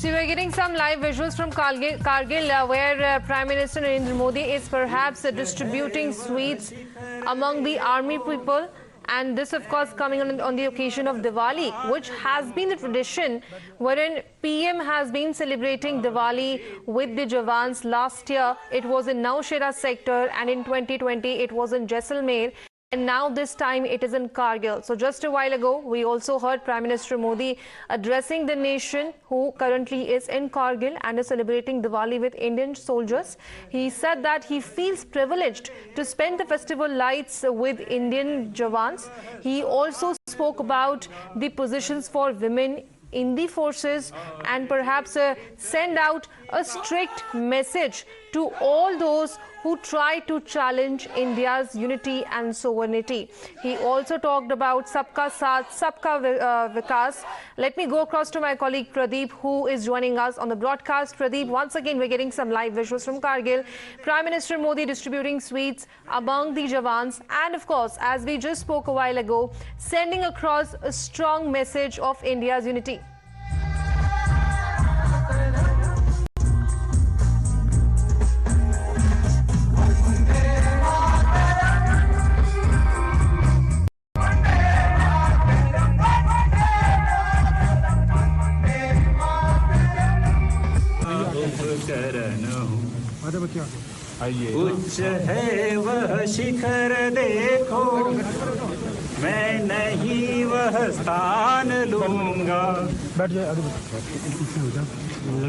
So we're getting some live visuals from Kargil where Prime Minister Narendra Modi is perhaps distributing sweets among the army people. And this, of course, coming on the occasion of Diwali, which has been the tradition wherein PM has been celebrating Diwali with the Jawans. Last year, it was in Naushera sector, and in 2020, it was in Jaisalmer. And now this time it is in Kargil. So just a while ago, we also heard Prime Minister Modi addressing the nation who currently is in Kargil and is celebrating Diwali with Indian soldiers. He said that he feels privileged to spend the festival lights with Indian Jawans. He also spoke about the positions for women in the forces and perhaps send out a strict message to all those who try to challenge India's unity and sovereignty. He also talked about Sabka Saath, Sabka Vikas. Let me go across to my colleague Pradeep, who is joining us on the broadcast. Pradeep, once again, we're getting some live visuals from Kargil. Prime Minister Modi distributing sweets among the Jawans. And of course, as we just spoke a while ago, sending across a strong message of India's unity. उच्च है वह शिखर देखो, मैं नहीं वह स्थान लूंगा,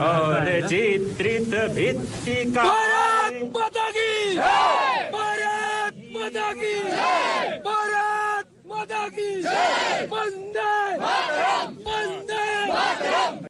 और चित्रित भित्ति का भारत माता की जय, भारत माता की जय, भारत माता की जय, Vande Mataram, Vande Mataram.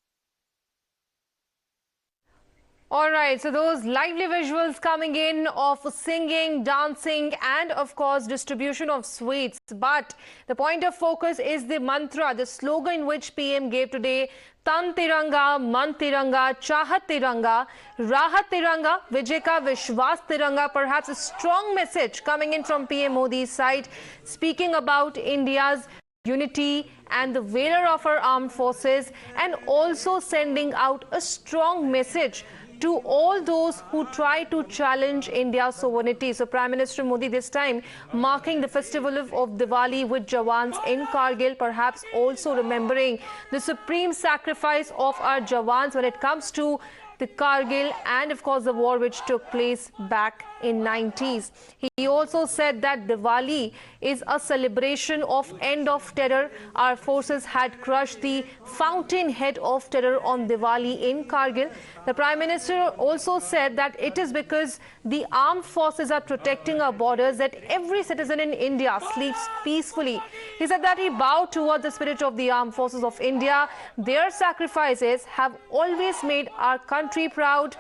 All right, so those lively visuals coming in of singing, dancing, and of course distribution of sweets. But the point of focus is the mantra, the slogan which PM gave today: Tan Tiranga, Man Tiranga, Chahat Tiranga, Rahat Tiranga, Vijay Ka Vishwas Tiranga. Perhaps a strong message coming in from PM Modi's side, speaking about India's unity and the valor of our armed forces, and also sending out a strong message to all those who try to challenge India's sovereignty. So Prime Minister Modi this time marking the festival of Diwali with Jawans in Kargil, perhaps also remembering the supreme sacrifice of our Jawans when it comes to the Kargil and of course the war which took place back in 90s. He also said that Diwali is a celebration of end of terror. Our forces had crushed the fountainhead of terror on Diwali in Kargil. The Prime Minister also said that it is because the armed forces are protecting our borders that every citizen in India sleeps peacefully. He said that he bowed toward the spirit of the armed forces of India. Their sacrifices have always made our country proud.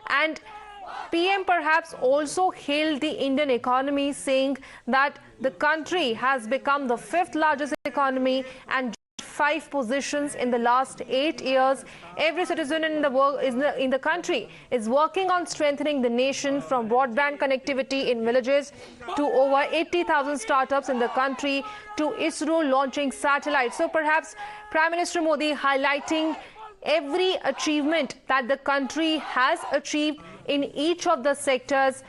And PM perhaps also hailed the Indian economy, saying that the country has become the 5th largest economy and 5 positions in the last 8 years. Every citizen in the country is working on strengthening the nation, from broadband connectivity in villages to over 80,000 startups in the country to ISRO launching satellites. So perhaps Prime Minister Modi highlighting every achievement that the country has achieved in each of the sectors,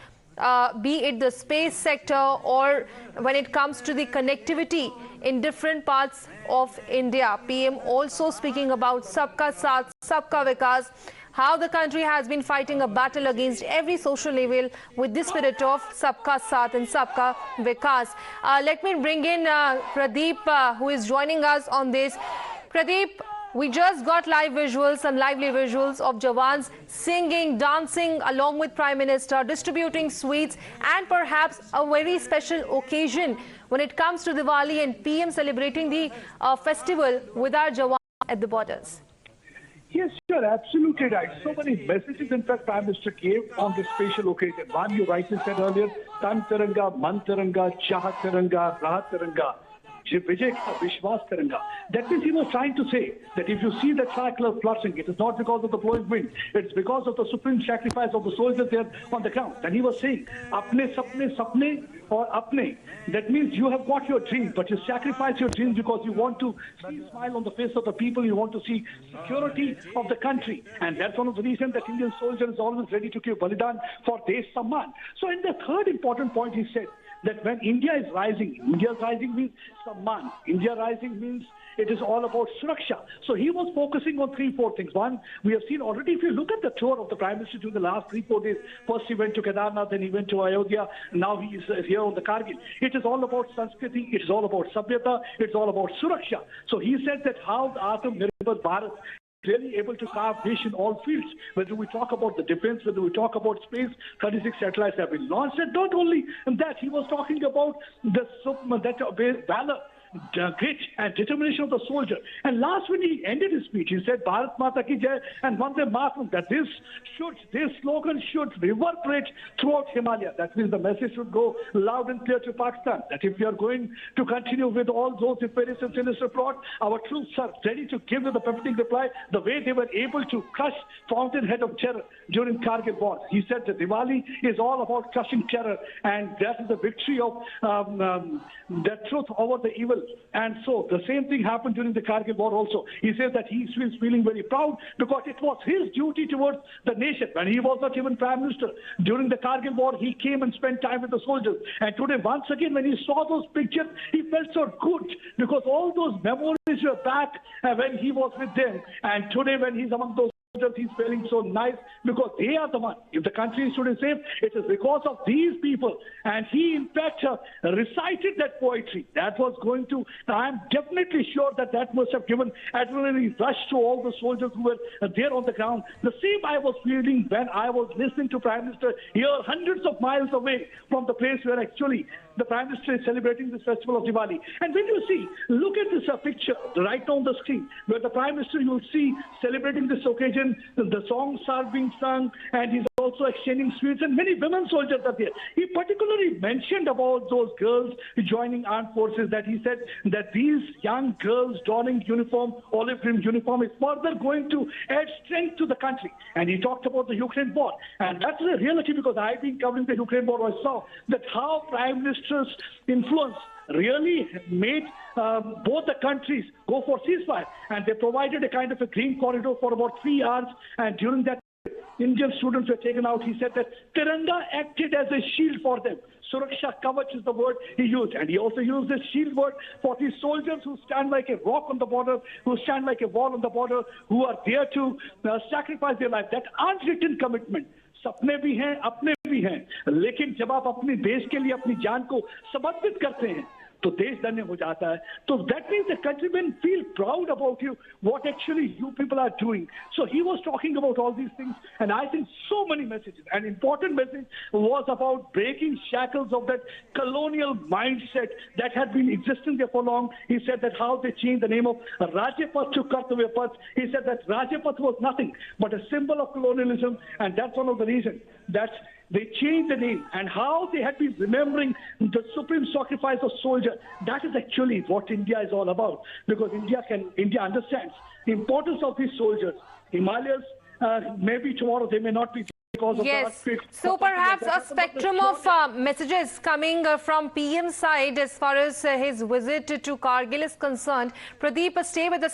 be it the space sector or when it comes to the connectivity in different parts of India. PM also speaking about Sabka Saath, Sabka Vikas, how the country has been fighting a battle against every social evil with the spirit of Sabka Saath and Sabka Vikas. Let me bring in Pradeep, who is joining us on this. Pradeep, we just got live visuals, some lively visuals of Jawans singing, dancing along with Prime Minister, distributing sweets, and perhaps a very special occasion when it comes to Diwali and PM celebrating the festival with our Jawans at the borders. Yes, sure, absolutely right. So many messages, in fact, Prime Minister gave on this special occasion. One, you rightly said earlier, Tan Tiranga, Man Tiranga, Chahat Tiranga, Rahat Tiranga. विजय का विश्वास करूंगा. That means he was trying to say that if you see the tricolor fluttering, it is not because of the blowing wind, it's because of the supreme sacrifice of the soldiers there on the ground. And he was saying, apne sapne or apne. That means you have got your dream, but you sacrifice your dreams because you want to see a smile on the face of the people, you want to see security of the country. And that's one of the reasons that Indian soldier is always ready to give Balidan for Desh Samman. So in the third important point, he said that when India is rising means Samman. India rising means it is all about Suraksha. So he was focusing on 3-4 things. One, we have seen already, if you look at the tour of the Prime Minister during the last 3-4 days, first he went to Kedarnath, then he went to Ayodhya, now he is here on the Kargil. It is all about Sanskriti, it is all about Sabhyata, it's all about Suraksha. So he said that how the Atmanirbhar Bharat really able to carve nation in all fields. Whether we talk about the defense, whether we talk about space, 36 satellites have been launched. And not only that, he was talking about that valor, grit and determination of the soldier. And last, when he ended his speech, he said, Bharat Mata Ki Jai and Vande Mataram, that this slogan should reverberate throughout Himalaya. That means the message should go loud and clear to Pakistan, that if we are going to continue with all those nefarious and sinister plots, our troops are ready to give the befitting reply the way they were able to crush fountainhead of terror during Kargil war. He said that Diwali is all about crushing terror, and that is the victory of the truth over the evil. And so the same thing happened during the Kargil war also. He says that he is feeling very proud because it was his duty towards the nation. When he was not even Prime Minister, during the Kargil war, he came and spent time with the soldiers. And today, once again, when he saw those pictures, he felt so good because all those memories were back when he was with them. And today, when he's among those soldiers, he's feeling so nice because they are the one. If the country is today safe, it is because of these people. And he, in fact, recited that poetry. That was going to, I'm definitely sure that that must have given adrenaline rush to all the soldiers who were there on the ground. The same I was feeling when I was listening to Prime Minister here hundreds of miles away from the place where actually the Prime Minister is celebrating this festival of Diwali. And when you see, look at this picture right on the screen, where the Prime Minister, you will see celebrating this occasion, the songs are being sung, and he's also exchanging sweets, and many women soldiers are there. He particularly mentioned about those girls joining armed forces, that he said that these young girls donning uniform, olive green uniform, is further going to add strength to the country. And he talked about the Ukraine war. And that's the reality, because I've been covering the Ukraine war. I saw that how Prime Minister's influence really made both the countries go for ceasefire. And they provided a kind of a green corridor for about 3 hours. And during that, Indian students were taken out. He said that Tiranga acted as a shield for them. Suraksha Kavach is the word he used. And he also used the shield word for these soldiers who stand like a rock on the border, who stand like a wall on the border, who are there to sacrifice their life. That unwritten commitment. सपने भी हैं, अपने भी हैं, लेकिन जब आप अपने देश के लिए अपनी जान को समर्पित करते हैं तो देश धन्य हो जाता है. So that means the countrymen feel proud about you, what actually you people are doing. So he was talking about all these things, and I think so many messages. An important message was about breaking shackles of that colonial mindset that had been existing there for long. He said that how they changed the name of Rajyapath to Kartavyapath. He said that Rajyapath was nothing but a symbol of colonialism, and that's one of the reasons that they changed the name, and how they had been remembering the supreme sacrifice of soldier. That is actually what India is all about, because India understands the importance of these soldiers. Himalayas, maybe tomorrow they may not be because of the earthquake. So perhaps a spectrum of messages coming from PM side as far as his visit to Kargil is concerned. Pradeep, stay with us.